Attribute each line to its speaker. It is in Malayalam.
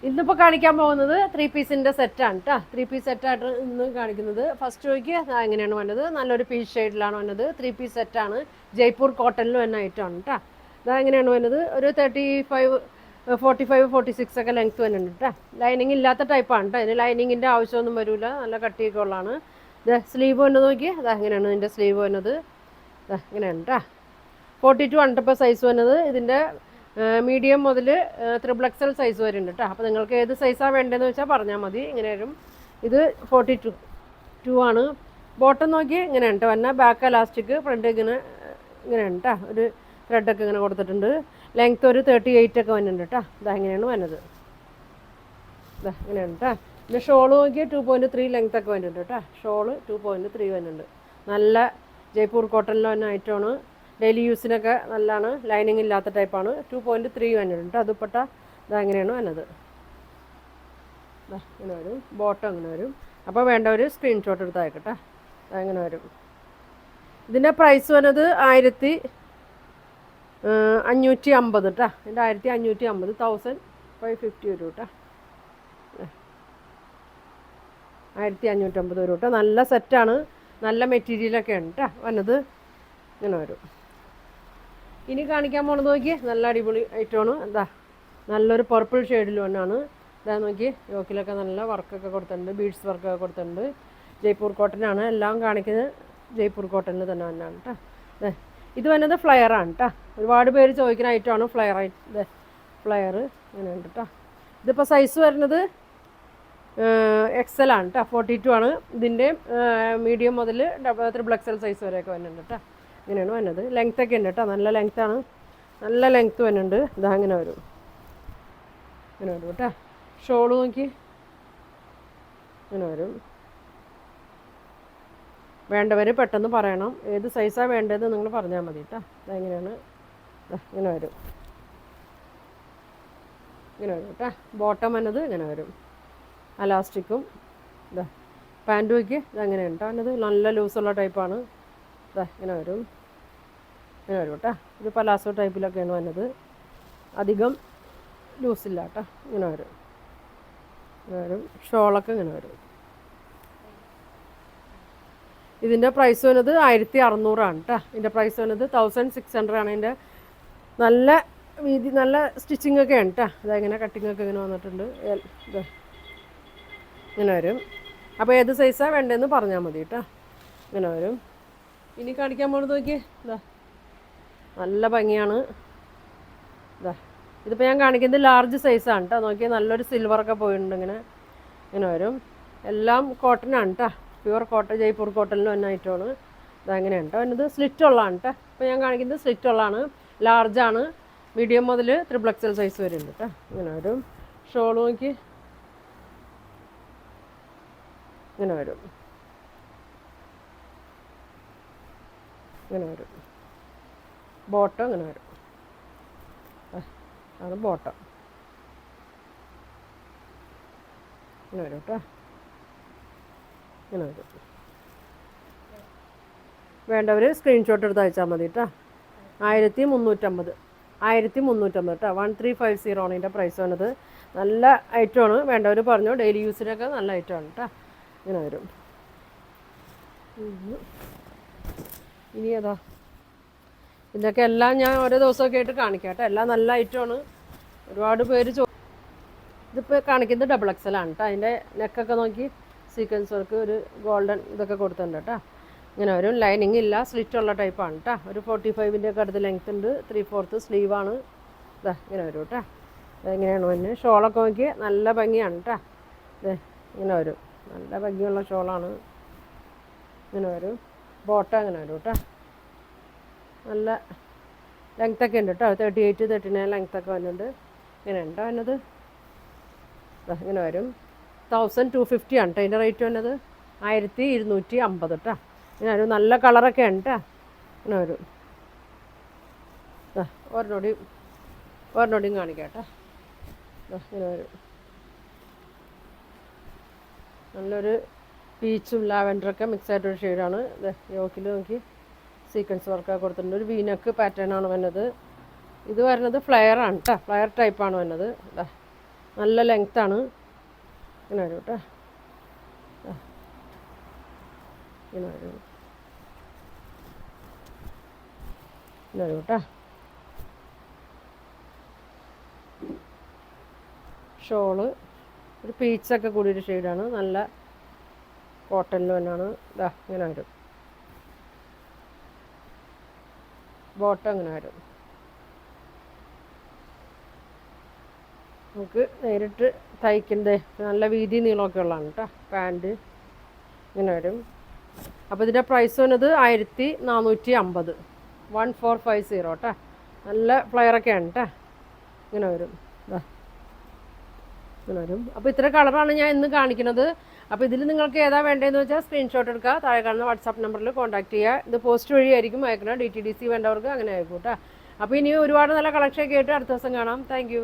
Speaker 1: ഇന്നിപ്പോൾ കാണിക്കാൻ പോകുന്നത് 3 പീസിൻ്റെ സെറ്റാണ് കേട്ടോ. 3 പീസ് സെറ്റായിട്ട് ഇന്ന് കാണിക്കുന്നത്. ഫസ്റ്റ് ചോയ്ക്ക് എങ്ങനെയാണ് വന്നത്, നല്ലൊരു പീസ് ഷെയ്ഡിലാണ് വന്നത്. 3 പീസ് സെറ്റാണ്, ജയ്പൂർ കോട്ടണിൽ വന്ന ഐറ്റമാണ് കേട്ടോ. എങ്ങനെയാണ് വന്നത്, ഒരു 35 45 46 ഒക്കെ ലെങ്ത്ത് വരുന്നുണ്ട് കേട്ടോ. ലൈനിങ് ഇല്ലാത്ത ടൈപ്പാണ് കേട്ടോ. ഇതിന് ലൈനിങ്ങിൻ്റെ ആവശ്യമൊന്നും വരില്ല, നല്ല കട്ടിയൊക്കെ ഉള്ളതാണ്. ഇത് സ്ലീവ് വന്നത് നോക്കി, എങ്ങനെയാണ് ഇതിൻ്റെ സ്ലീവ് വന്നത്, ഇങ്ങനെയാണ് കേട്ടോ. 42 ആണ് സൈസ് വന്നത്. ഇതിൻ്റെ മീഡിയം മുതൽ XXL സൈസ് വരുന്നുണ്ട് കേട്ടോ. അപ്പോൾ നിങ്ങൾക്ക് ഏത് സൈസാണ് വേണ്ടതെന്ന് വെച്ചാൽ പറഞ്ഞാൽ മതി. ഇങ്ങനെ വരും. ഇത് 42 ആണ്. ബോട്ടം നോക്കി ഇങ്ങനെയാണ് കേട്ടോ വന്നാൽ, ബാക്ക് എലാസ്റ്റിക്, ഫ്രണ്ട് ഇങ്ങനെയാണ് കേട്ടോ. ഒരു ത്രെഡൊക്കെ ഇങ്ങനെ കൊടുത്തിട്ടുണ്ട്. ലെങ്ത്ത് ഒരു 38 ഒക്കെ വരുന്നുണ്ട് കേട്ടോ. ഇങ്ങനെയാണ് വന്നത്. ഇങ്ങനെയാണ് കേട്ടോ. പിന്നെ ഷോള് നോക്കി 2.3 ലെങ്ത്ത് ഒക്കെ വരുന്നുണ്ട് കേട്ടോ. ഷോള് 2.3 വരുന്നുണ്ട്. നല്ല ജയ്പൂർ കോട്ടണിൽ വന്ന ഐറ്റമാണ്. ഡെയിലി യൂസിനൊക്കെ നല്ലതാണ്. ലൈനിങ് ഇല്ലാത്ത ടൈപ്പാണ്. 2.3 വരുന്നുണ്ട്. അതുപ്പെട്ട ഇതെങ്ങനെയാണ് വന്നത്. ഇങ്ങനെ വരും. ബോട്ടം ഇങ്ങനെ വരും. അപ്പോൾ വേണ്ടവർ സ്ക്രീൻഷോട്ട് എടുത്ത് അയക്കട്ടെ. അങ്ങനെ വരും. ഇതിൻ്റെ പ്രൈസ് വന്നത് 1550 കേട്ടോ. ഇതിൻ്റെ 1550, 1550 വരും കേട്ടോ. 1550 വരും കേട്ടോ. നല്ല സെറ്റാണ്, നല്ല മെറ്റീരിയലൊക്കെയാണ് കേട്ടോ വന്നത്. ഇങ്ങനെ വരും. ഇനി കാണിക്കാൻ പോണത് നോക്കി, നല്ല അടിപൊളി ഐറ്റമാണ്. നല്ലൊരു പർപ്പിൾ ഷെയ്ഡിൽ വന്നാണ്. നോക്കി, യോക്കിലൊക്കെ നല്ല വർക്കൊക്കെ കൊടുത്തിട്ടുണ്ട്, ബീഡ്സ് വർക്കൊക്കെ കൊടുത്തിട്ടുണ്ട്. ജയ്പൂർ കോട്ടനാണ് എല്ലാം കാണിക്കുന്നത്. ജയ്പൂർ കോട്ടണിൽ തന്നെ വന്നാണ് കേട്ടോ. ഇത് വന്നത് ഫ്ലയറാണ് കേട്ടോ. ഒരുപാട് പേര് ചോദിക്കുന്ന ഐറ്റമാണ് ഫ്ലയർ. ഫ്ലയർ ഇങ്ങനെയുണ്ട് കേട്ടോ. ഇതിപ്പോൾ സൈസ് വരുന്നത് XL ആണ് കേട്ടോ. 42 ആണ്. ഇതിൻ്റെ മീഡിയം മുതൽ XXL സൈസ് വരെയൊക്കെ വരുന്നുണ്ട് കേട്ടോ. ഇങ്ങനെയാണ് വന്നത്. ലെങ്ത്തൊക്കെ ഉണ്ട് കേട്ടോ. നല്ല ലെങ്ത്താണ്, നല്ല ലെങ്ത്ത് വരുന്നുണ്ട്. ഇങ്ങനെ വരും. ഇങ്ങനെ വരും കേട്ടോ. ഷോള് നോക്കി ഇങ്ങനെ വരും. വേണ്ടവർ പെട്ടെന്ന് പറയണം, ഏത് സൈസാണ് വേണ്ടതെന്ന് നിങ്ങൾ പറഞ്ഞാൽ മതി കേട്ടോ. ഇതെങ്ങനെയാണ്, ഇങ്ങനെ വരും. ഇങ്ങനെ വരും കേട്ടോ. ബോട്ടം വന്നത് ഇങ്ങനെ വരും. അലാസ്റ്റിക്കും പാൻറ്റ് വയ്ക്ക് ഇതെങ്ങനെയാണ് കേട്ടോ വന്നത്. നല്ല ലൂസുള്ള ടൈപ്പാണ്. ഇങ്ങനെ വരും. ഇങ്ങനെ വരും കേട്ടോ. ഒരു പലാസോ ടൈപ്പിലൊക്കെയാണ് വന്നത്. അധികം ലൂസില്ല കേട്ടോ. ഇങ്ങനെ വരും. ഇങ്ങനെ വരും. ഷോളൊക്കെ ഇങ്ങനെ വരും. ഇതിൻ്റെ പ്രൈസ് വന്നത് 1600 ആണ് കേട്ടോ. ഇതിൻ്റെ പ്രൈസ് വന്നത് 1600 ആണ്. ഇതിൻ്റെ നല്ല വീതി, നല്ല സ്റ്റിച്ചിങ് ഒക്കെയാണ് കേട്ടോ. ഇങ്ങനെ കട്ടിങ്ങൊക്കെ ഇങ്ങനെ വന്നിട്ടുണ്ട്. ഇങ്ങനെ വരും. അപ്പോൾ ഏത് സൈസാണ് വേണ്ടതെന്ന് പറഞ്ഞാൽ മതി കേട്ടോ. ഇങ്ങനെ വരും. ഇനി കാണിക്കാൻ പോകുന്നത് നോക്കി, നല്ല ഭംഗിയാണ്. ഇതിപ്പോൾ ഞാൻ കാണിക്കുന്നത് ലാർജ് സൈസാണ് കേട്ടോ. നോക്കിയാൽ നല്ലൊരു സിൽവറൊക്കെ പോയിട്ടുണ്ട്. ഇങ്ങനെ വരും. എല്ലാം കോട്ടനാണ് കേട്ടോ. പ്യുവർ കോട്ടൺ, ജയ്പൂർ കോട്ടണിൽ വന്ന ഐറ്റമാണ്. ഇതെങ്ങനെയാണ് കേട്ടോ വന്നത്. സ്ലിറ്റ് ഉള്ളതാണ് കേട്ടോ. ഇപ്പോൾ ഞാൻ കാണിക്കുന്നത് സ്ലിറ്റ് ഉള്ളതാണ്. ലാർജാണ്. മീഡിയം മുതൽ XXL സൈസ് വരുന്നുണ്ട് കേട്ടോ. ഇങ്ങനെ വരും. ഷോൾ നോക്കി ഇങ്ങനെ വരും. ഇങ്ങനെ വരും. ബോട്ടം ഇങ്ങനെ വരും. ആണ് ബോട്ടം. ഇങ്ങനെ വരും കേട്ടോ. ഇങ്ങനെ വരും. വേണ്ടവർ സ്ക്രീൻഷോട്ട് എടുത്ത് അയച്ചാൽ മതി കേട്ടോ. 1350 കേട്ടോ. 1350 ആണ് ഇതിൻ്റെ പ്രൈസ് വന്നത്. നല്ല ഐറ്റമാണ്. വേണ്ടവർ പറഞ്ഞു, ഡെയിലി യൂസിനൊക്കെ നല്ല ഐറ്റമാണ് കേട്ടോ. ഇങ്ങനെ വരും. ഇനി ഇതൊക്കെ എല്ലാം ഞാൻ ഓരോ ദിവസമൊക്കെ ആയിട്ട് കാണിക്കാം കേട്ടോ. എല്ലാം നല്ല ഐറ്റമാണ്. ഒരുപാട് പേര് ഇതിപ്പോൾ കാണിക്കുന്നത് XXL ആണ് കേട്ടോ. അതിൻ്റെ നെക്കൊക്കെ നോക്കി സീക്വൻസ് വർക്ക്, ഒരു ഗോൾഡൻ ഇതൊക്കെ കൊടുത്തിട്ടുണ്ട് കേട്ടോ. ഇങ്ങനെ വരും. ലൈനിങ് ഇല്ല, സ്ലിറ്റ് ഉള്ള ടൈപ്പാണ് കേട്ടോ. ഒരു 45ൻ്റെ ഒക്കെ അടുത്ത് ലെങ്ത് ഉണ്ട്. 3/4 സ്ലീവാണ്. ഇങ്ങനെ വരും കേട്ടോ. ഇങ്ങനെയാണ് വന്ന്. ഷോളൊക്കെ നോക്കി നല്ല ഭംഗിയാണ് കേട്ടോ. ഇങ്ങനെ വരും. നല്ല ഭംഗിയുള്ള ഷോളാണ്. ഇങ്ങനെ വരും. ബോട്ടം ഇങ്ങനെ വരും കേട്ടോ. നല്ല ലെങ്ത്തൊക്കെ ഉണ്ട് കേട്ടോ. 38 39 ലെങ്ത്തൊക്കെ വരുന്നുണ്ട്. ഇങ്ങനെ ഉണ്ടോ വന്നത്. ഇങ്ങനെ വരും. 1250 ആണ് കേട്ടോ അതിൻ്റെ റേറ്റ് വന്നത്. 1250 കേട്ടോ. ഇങ്ങനെ വരും. നല്ല കളറൊക്കെ ഉണ്ട് കേട്ടോ. ഇങ്ങനെ വരും. ഒരെണ്ണോടിയും കാണിക്കാം കേട്ടോ. ഇങ്ങനെ വരും. നല്ലൊരു പീച്ചും ലാവൻഡറൊക്കെ മിക്സ് ആയിട്ടൊരു ഷെയ്ഡാണ്. യോക്കിൽ നോക്കി സീക്വൻസ് വർക്കൊക്കെ കൊടുത്തിട്ടുണ്ട്. ഒരു വീനക്ക് പാറ്റേൺ ആണ് വന്നത്. ഇത് വരുന്നത് ഫ്ലയർ ആണ് കേട്ടോ. ഫ്ലയർ ടൈപ്പാണ് വന്നത്. നല്ല ലെങ്ത്താണ്. ഇങ്ങനെ വരും കേട്ടോ. ഇങ്ങനെ വരും, ഇങ്ങനെ വരും കേട്ടോ. ഷോള് ഒരു പീച്ചൊക്കെ കൂടിയൊരു ഷെയ്ഡാണ്. നല്ല കോട്ടണിൽ തന്നെയാണ്. ഇതാ ഇങ്ങനെ വരും. ബോട്ടം ഇങ്ങനെ വരും. നമുക്ക് നേരിട്ട് തയ്ക്കുന്നത് നല്ല വീതി നീളമൊക്കെ ഉള്ളതാണ് കേട്ടോ. പാൻറ്റ് ഇങ്ങനെ വരും. അപ്പോൾ ഇതിൻ്റെ പ്രൈസ് വന്നത് 1450, 1450 കേട്ടോ. നല്ല ഫ്ലയറൊക്കെയാണ് കേട്ടോ. ഇങ്ങനെ വരും, ഇങ്ങനെ വരും. അപ്പോൾ ഇത്ര കളറാണ് ഞാൻ ഇന്ന് കാണിക്കുന്നത്. അപ്പോൾ ഇതിൽ നിങ്ങൾക്ക് ഏതാ വേണ്ടതെന്ന് വെച്ചാൽ സ്ക്രീൻഷോട്ട് എടുക്കുക, താഴെ കാണുന്ന വാട്സാപ്പ് നമ്പറിൽ കോൺടാക്ട് ചെയ്യുക. ഇത് പോസ്റ്റ് വഴിയായിരിക്കും അയക്കുന്നത്. DTDC വേണ്ടവർക്ക് അങ്ങനെ ആയിരിക്കും കേട്ടോ. അപ്പോൾ ഇനി ഒരുപാട് നല്ല കളക്ഷനൊക്കെ ആയിട്ട് അടുത്ത ദിവസം കാണാം. താങ്ക്